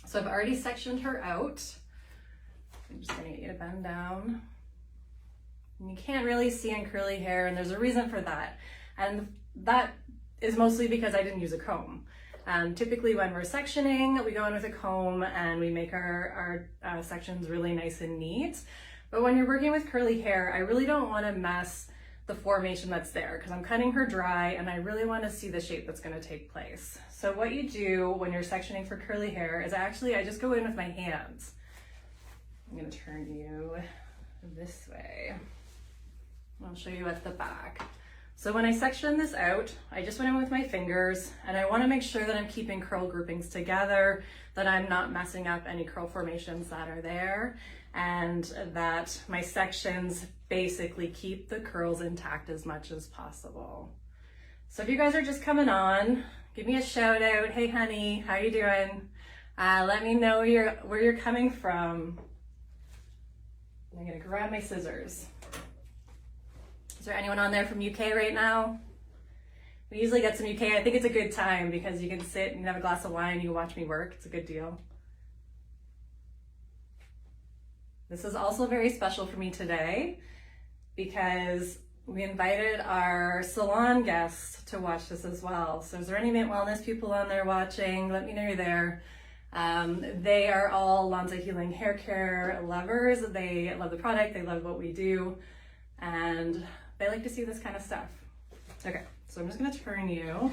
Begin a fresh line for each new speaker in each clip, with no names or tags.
So I've already sectioned her out. I'm just gonna get you to bend down. And you can't really see in curly hair, and there's a reason for that. And that is mostly because I didn't use a comb. Typically when we're sectioning, we go in with a comb and we make our sections really nice and neat. But when you're working with curly hair, I really don't want to mess the formation that's there because I'm cutting her dry and I really want to see the shape that's going to take place. So what you do when you're sectioning for curly hair is I just go in with my hands. I'm going to turn you this way. I'll show you at the back. So when I section this out, I just went in with my fingers and I want to make sure that I'm keeping curl groupings together, that I'm not messing up any curl formations that are there, and that my sections basically keep the curls intact as much as possible. So if you guys are just coming on, give me a shout out. Hey honey, how you doing? Let me know where you're coming from. I'm gonna grab my scissors. Is there anyone on there from UK right now? We usually get some UK. I think it's a good time because you can sit and have a glass of wine and you watch me work. It's a good deal. This is also very special for me today because we invited our salon guests to watch this as well. So is there any Mint Wellness people on there watching? Let me know you're there. They are all Lanza Healing hair care lovers. They love the product. They love what we do. And they like to see this kind of stuff. Okay, so I'm just gonna turn you.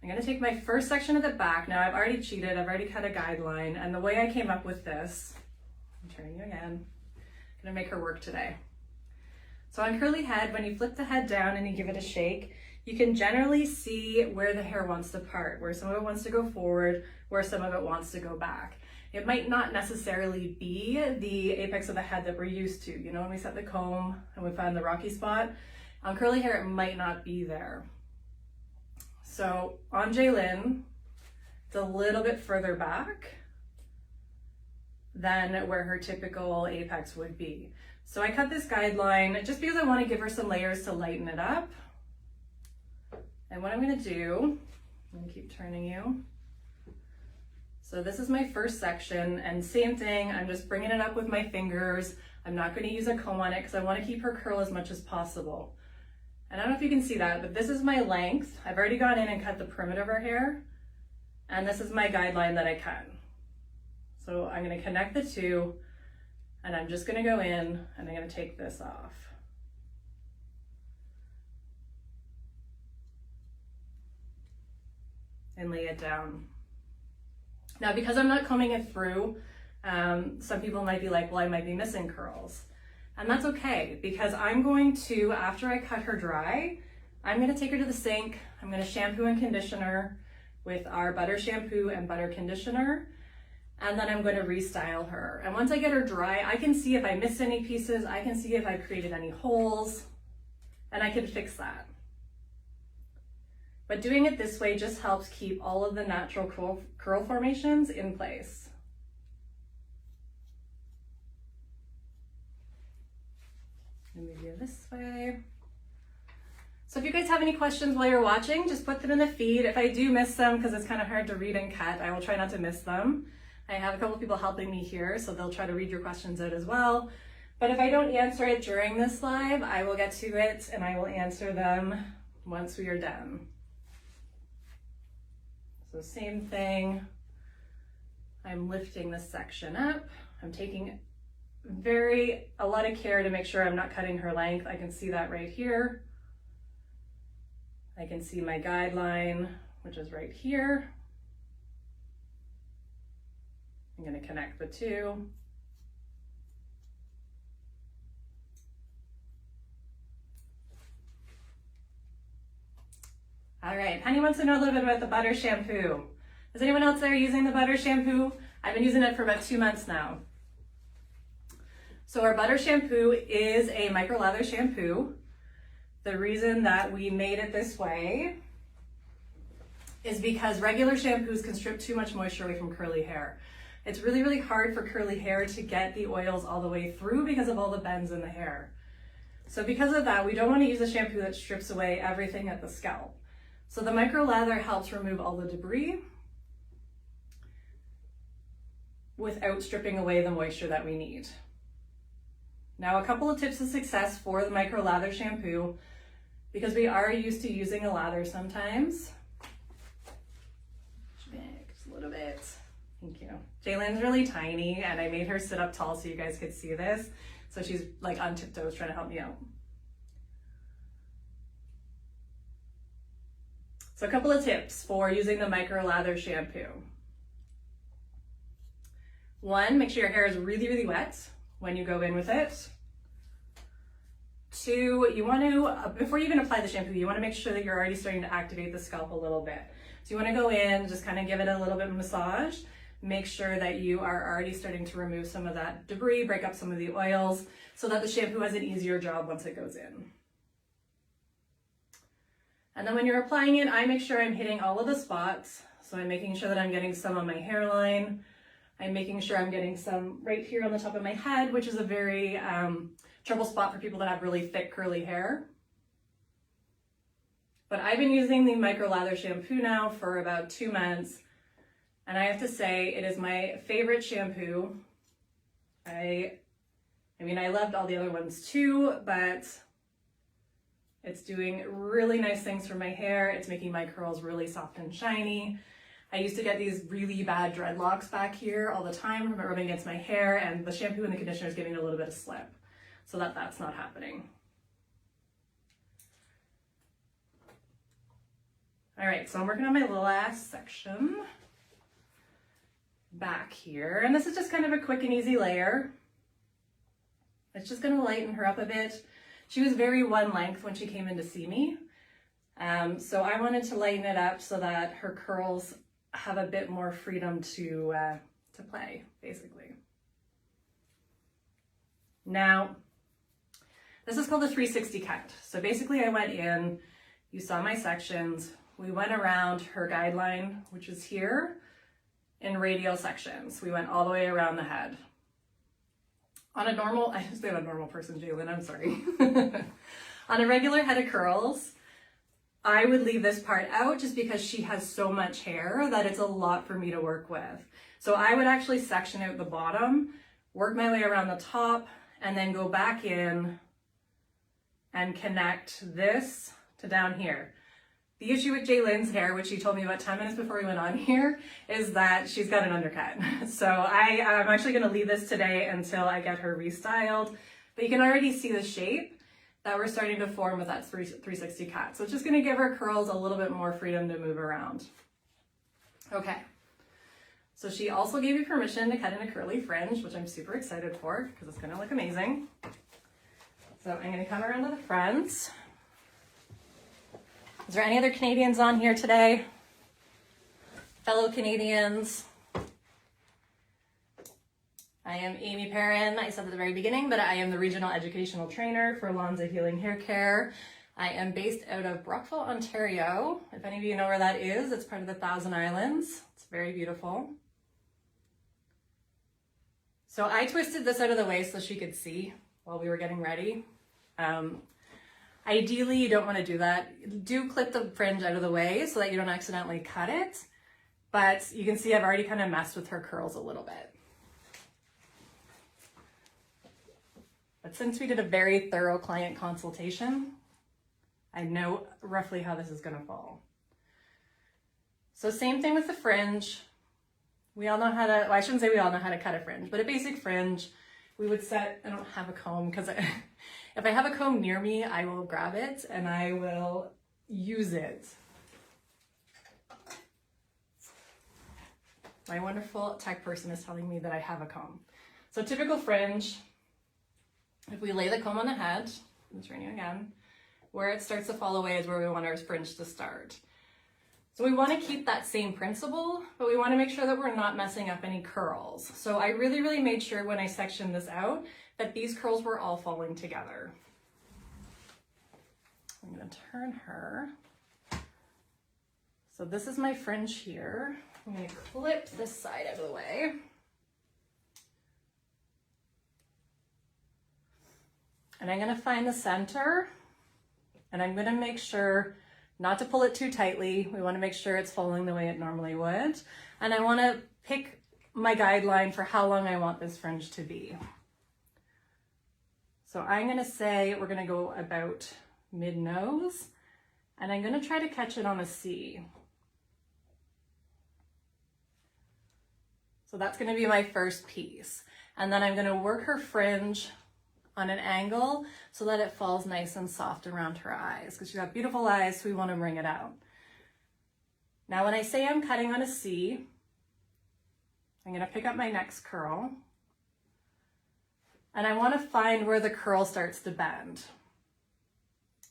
I'm gonna take my first section of the back. Now I've already cheated, I've already cut a guideline, and the way I came up with this, I'm turning you again, I'm gonna make her work today. So on curly head, when you flip the head down and you give it a shake, you can generally see where the hair wants to part, where some of it wants to go forward, where some of it wants to go back. It might not necessarily be the apex of the head that we're used to. You know, when we set the comb and we find the rocky spot, on curly hair, it might not be there. So on Jaylyn, it's a little bit further back than where her typical apex would be. So I cut this guideline just because I want to give her some layers to lighten it up. And what I'm gonna do, I'm gonna keep turning you. So this is my first section, and same thing, I'm just bringing it up with my fingers. I'm not going to use a comb on it because I want to keep her curl as much as possible. And I don't know if you can see that, but this is my length. I've already gone in and cut the perimeter of her hair, and this is my guideline that I cut. So I'm going to connect the two, and I'm just going to go in and I'm going to take this off. And lay it down. Now, because I'm not combing it through, some people might be like, well, I might be missing curls. And that's okay, because I'm going to, after I cut her dry, I'm gonna take her to the sink, I'm gonna shampoo and condition her with our butter shampoo and butter conditioner, and then I'm going to restyle her. And once I get her dry, I can see if I missed any pieces, I can see if I created any holes, and I can fix that. But doing it this way just helps keep all of the natural curl formations in place. Let me do this way. So if you guys have any questions while you're watching, just put them in the feed. If I do miss them, because it's kind of hard to read and cut, I will try not to miss them. I have a couple of people helping me here, so they'll try to read your questions out as well. But if I don't answer it during this live, I will get to it and I will answer them once we are done. So same thing, I'm lifting this section up. I'm taking a lot of care to make sure I'm not cutting her length. I can see that right here. I can see my guideline, which is right here. I'm going to connect the two. All right, Penny wants to know a little bit about the butter shampoo. Is anyone else there using the butter shampoo? I've been using it for about 2 months now. So our butter shampoo is a micro lather shampoo. The reason that we made it this way is because regular shampoos can strip too much moisture away from curly hair. It's really, really hard for curly hair to get the oils all the way through because of all the bends in the hair. So because of that, we don't want to use a shampoo that strips away everything at the scalp. So the micro lather helps remove all the debris. without stripping away the moisture that we need. Now, a couple of tips of success for the micro lather shampoo, because we are used to using a lather sometimes. Just a little bit. Thank you. Jaylen's really tiny and I made her sit up tall so you guys could see this. So she's like on tiptoes trying to help me out. So a couple of tips for using the micro lather shampoo. One, make sure your hair is really, really wet when you go in with it. Two, you want to, before you even apply the shampoo, you want to make sure that you're already starting to activate the scalp a little bit. So you want to go in, just kind of give it a little bit of massage. Make sure that you are already starting to remove some of that debris, break up some of the oils, so that the shampoo has an easier job once it goes in. And then when you're applying it, I make sure I'm hitting all of the spots. So I'm making sure that I'm getting some on my hairline. I'm making sure I'm getting some right here on the top of my head, which is a very trouble spot for people that have really thick curly hair. But I've been using the micro lather shampoo now for about 2 months. And I have to say, it is my favorite shampoo. I mean, I loved all the other ones too, but it's doing really nice things for my hair. It's making my curls really soft and shiny. I used to get these really bad dreadlocks back here all the time from it rubbing against my hair, and the shampoo and the conditioner is giving it a little bit of slip, so that's not happening. All right, so I'm working on my last section back here, and this is just kind of a quick and easy layer. It's just going to lighten her up a bit. She was very one length when she came in to see me, so I wanted to lighten it up so that her curls have a bit more freedom to play, basically. Now, this is called a 360 cut. So basically I went in, you saw my sections, we went around her guideline, which is here, in radial sections. We went all the way around the head. On a normal, I just say on a normal person, Jaylen, I'm sorry. On a regular head of curls, I would leave this part out just because she has so much hair that it's a lot for me to work with. So I would actually section out the bottom, work my way around the top, and then go back in and connect this to down here. The issue with Jaylen's hair, which she told me about 10 minutes before we went on here, is that she's got an undercut. So I'm actually going to leave this today until I get her restyled. But you can already see the shape that we're starting to form with that 360 cut. So it's just going to give her curls a little bit more freedom to move around. Okay. So she also gave me permission to cut in a curly fringe, which I'm super excited for because it's going to look amazing. So I'm going to come around to the front. Is there any other Canadians on here today? Fellow Canadians? I am Amy Perrin. I said at the very beginning, but I am the Regional Educational Trainer for Lonza Healing Hair Care. I am based out of Brockville, Ontario. If any of you know where that is, it's part of the Thousand Islands. It's very beautiful. So I twisted this out of the way so she could see while we were getting ready. Ideally, you don't want to do that. Do clip the fringe out of the way so that you don't accidentally cut it. But you can see I've already kind of messed with her curls a little bit. But since we did a very thorough client consultation, I know roughly how this is going to fall. So same thing with the fringe. We all know how to, well, I shouldn't say we all know how to cut a fringe, but a basic fringe, we would set, I don't have a comb because if I have a comb near me, I will grab it and I will use it. My wonderful tech person is telling me that I have a comb. So typical fringe, if we lay the comb on the head, it's raining again, where it starts to fall away is where we want our fringe to start. So we want to keep that same principle, but we want to make sure that we're not messing up any curls. So I really made sure when I sectioned this out that these curls were all falling together. I'm going to turn her. So this is my fringe here. I'm going to clip this side out of the way. And I'm going to find the center, and I'm going to make sure not to pull it too tightly. We want to make sure it's following the way it normally would. And I want to pick my guideline for how long I want this fringe to be. So I'm gonna say we're gonna go about mid-nose, and I'm gonna try to catch it on a C. So that's gonna be my first piece. And then I'm gonna work her fringe on an angle so that it falls nice and soft around her eyes, because she's got beautiful eyes, so we wanna bring it out. Now when I say I'm cutting on a C, I'm gonna pick up my next curl, and I wanna find where the curl starts to bend.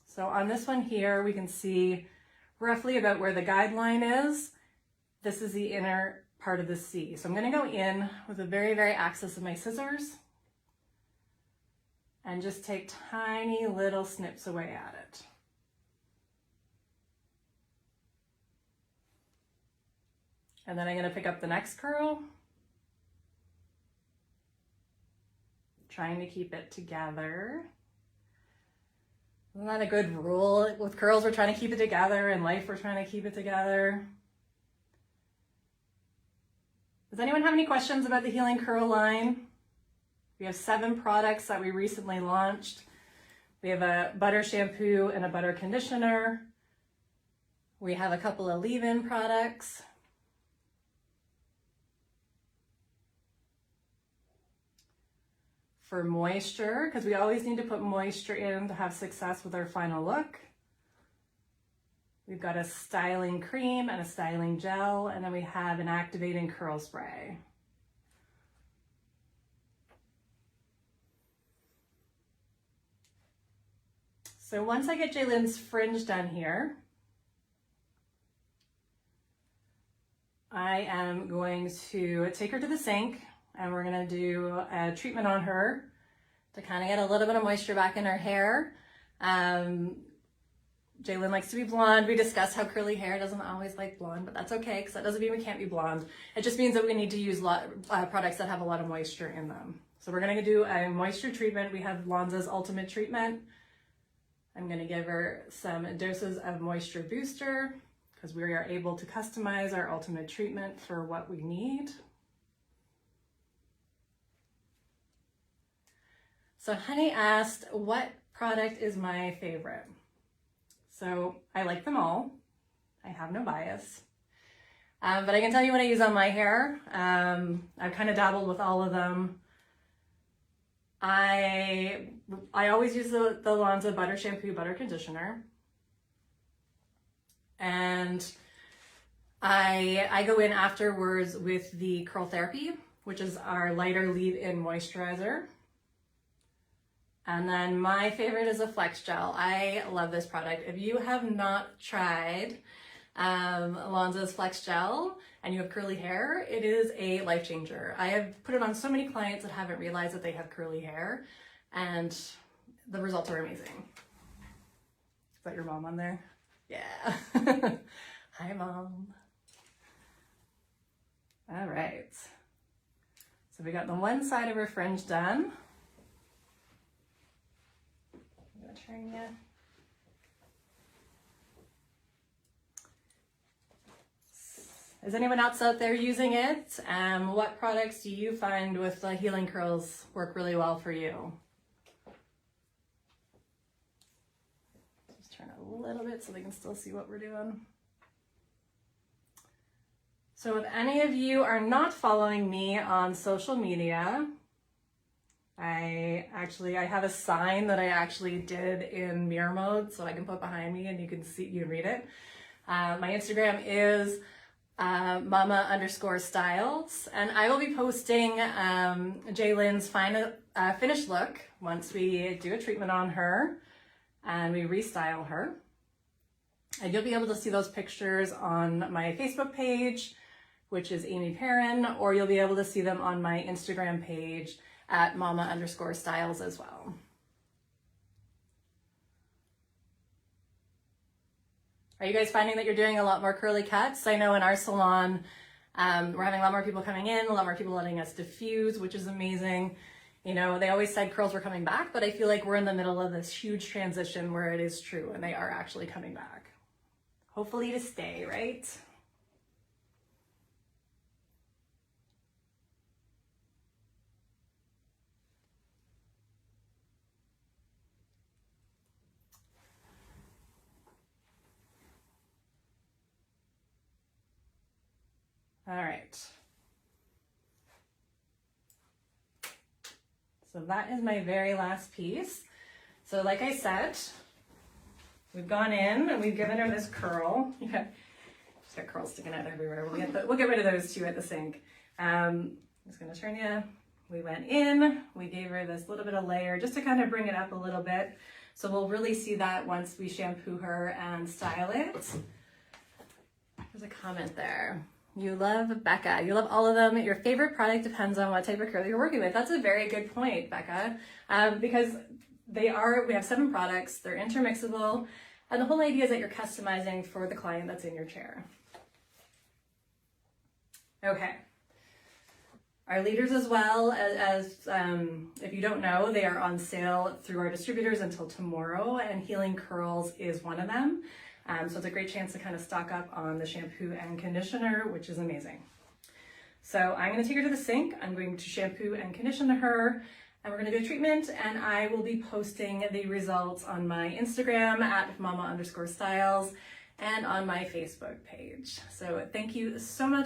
So on this one here, we can see roughly about where the guideline is. This is the inner part of the C. So I'm gonna go in with the very, very axis of my scissors and just take tiny little snips away at it. And then I'm gonna pick up the next curl, trying to keep it together. Isn't that a good rule? With curls, we're trying to keep it together. In life, we're trying to keep it together. Does anyone have any questions about the Healing Curl line? We have 7 products that we recently launched. We have a butter shampoo and a butter conditioner. We have a couple of leave-in products. For moisture, because we always need to put moisture in to have success with our final look. We've got a styling cream and a styling gel, and then we have an activating curl spray. So once I get Jaylin's fringe done here, I am going to take her to the sink, and we're gonna do a treatment on her to kind of get a little bit of moisture back in her hair. Jaylin likes to be blonde. We discussed how curly hair doesn't always like blonde, but that's okay, because that doesn't mean we can't be blonde. It just means that we need to use products that have a lot of moisture in them. So we're gonna do a moisture treatment. We have Lonza's Ultimate Treatment. I'm gonna give her some doses of Moisture Booster, because we are able to customize our Ultimate Treatment for what we need. So Honey asked, what product is my favorite? So I like them all. I have no bias. But I can tell you what I use on my hair. I've kind of dabbled with all of them. I always use the Lonza Butter Shampoo, Butter Conditioner. And I go in afterwards with the Curl Therapy, which is our lighter leave-in moisturizer. And then my favorite is a Flex Gel. I love this product. If you have not tried Lonza's Flex Gel and you have curly hair, it is a life changer. I have put it on so many clients that haven't realized that they have curly hair, and the results are amazing. Is that your mom on there? Yeah. Hi, Mom. All right. So we got the one side of her fringe done. Turn you. Is anyone else out there using it? What products do you find with healing curls work really well for you? Just turn it a little bit so they can still see what we're doing. So if any of you are not following me on social media, I have a sign that I actually did in mirror mode, so I can put behind me and you can read it. My Instagram is mama_styles, and I will be posting Jaylin's finished look once we do a treatment on her and we restyle her. And you'll be able to see those pictures on my Facebook page, which is Amy Perrin, or you'll be able to see them on my Instagram page at mama_styles as well. Are you guys finding that you're doing a lot more curly cuts? I know in our salon, we're having a lot more people coming in, a lot more people letting us diffuse, which is amazing. You know, they always said curls were coming back, but I feel like we're in the middle of this huge transition where it is true and they are actually coming back. Hopefully to stay, right? All right. So that is my very last piece. So like I said, we've gone in and we've given her this curl. Yeah, she's got curls sticking out everywhere. We'll get rid of those too at the sink. I'm just gonna turn you. We went in, we gave her this little bit of layer just to kind of bring it up a little bit. So we'll really see that once we shampoo her and style it. There's a comment there. You love Becca. You love all of them. Your favorite product depends on what type of curl you're working with. That's a very good point, Becca, because we have 7 products. They're intermixable. And the whole idea is that you're customizing for the client that's in your chair. Okay. Our leaders as well, as if you don't know, they are on sale through our distributors until tomorrow, and Healing Curls is one of them. So it's a great chance to kind of stock up on the shampoo and conditioner, which is amazing. So I'm going to take her to the sink. I'm going to shampoo and condition her, and we're going to do a treatment, and I will be posting the results on my Instagram at mama_styles and on my Facebook page. So thank you so much